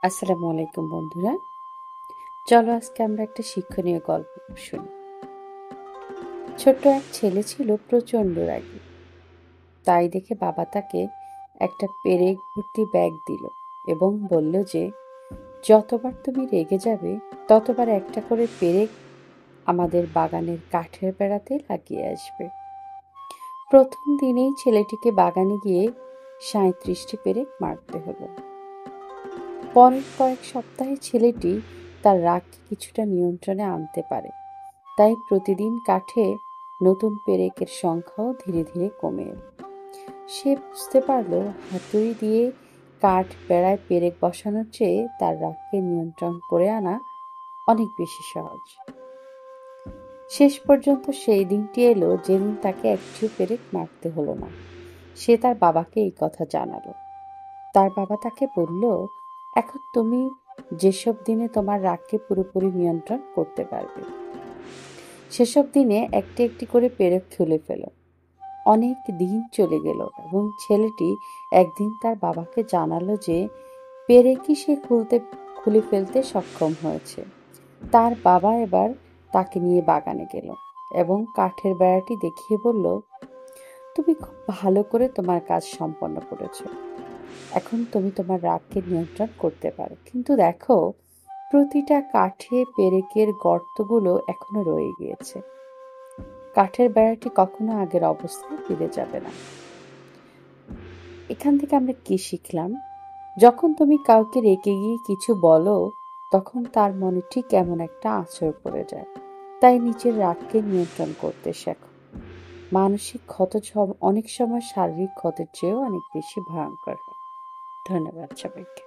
আসসালামু আলাইকুম বন্ধুরা। চলো আজকে আমরা একটা শিক্ষণীয় গল্প শুনি। ছোট্ট এক ছেলে ছিল প্রচণ্ড রাগী। তাই দেখে বাবা তাকে একটা পেরেক ভর্তি ব্যাগ দিল এবং বলল যে যতবার তুমি রেগে যাবে ততবার একটা করে পেরেক আমাদের বাগানের কাঠের বেড়াতে লাগিয়ে আসবে। প্রথম দিনেই ছেলেটিকে বাগানে গিয়ে ৩৭টি পেরেক মারতে হলো। পরের কয়েক সপ্তাহে ছেলেটি তার রাগকে কিছুটা নিয়ন্ত্রণে আনতে পারে। তাই প্রতিদিন কাঠে নতুন পেরেকের সংখ্যাও ধীরে ধীরে কমে এলো। সে বুঝতে পারল হাতুড়ি দিয়ে কাঠ বেড়ায় পেরেক বসানোর চেয়ে তার রাগকে নিয়ন্ত্রণ করে আনা অনেক বেশি সহজ। শেষ পর্যন্ত সেই দিনটি এলো যেদিন তাকে একটিও পেরেক মারতে হলো না। সে তার বাবাকে এই কথা জানালো। তার বাবা তাকে বলল, এখন তুমি যেসব দিনে তোমার রাগকে পুরোপুরি নিয়ন্ত্রণ করতে পারবে, সেসব দিনে একটি একটি করে পেরেক খুলে ফেলো। অনেক দিন চলে গেল এবং ছেলেটি একদিন তার বাবাকে জানালো যে পেরেকই সে খুলে ফেলতে সক্ষম হয়েছে। তার বাবা এবার তাকে নিয়ে বাগানে গেল এবং কাঠের বেড়াটি দেখিয়ে বলল, তুমি খুব ভালো করে তোমার কাজ সম্পন্ন করেছো। এখন তুমি তোমার রাগকে নিয়ন্ত্রণ করতে পারো, কিন্তু দেখো প্রতিটা কাঠে পেরেকের গর্তগুলো এখনো রয়ে গিয়েছে। কাঠের বেড়াটি কখনো আগের অবস্থায় ফিরে যাবে না। এখান থেকে আমরা কি শিখলাম? যখন তুমি কাউকে রেগে গিয়ে কিছু বলো, তখন তার মনে ঠিক এমন একটা আঁচড় পড়ে যায়। তাই নিজের রাগকে নিয়ন্ত্রণ করতে শেখো। মানসিক ক্ষত অনেক সময় শারীরিক ক্ষতের চেয়েও অনেক বেশি ভয়ঙ্কর হয়। ধন্যবাদ সবাইকে।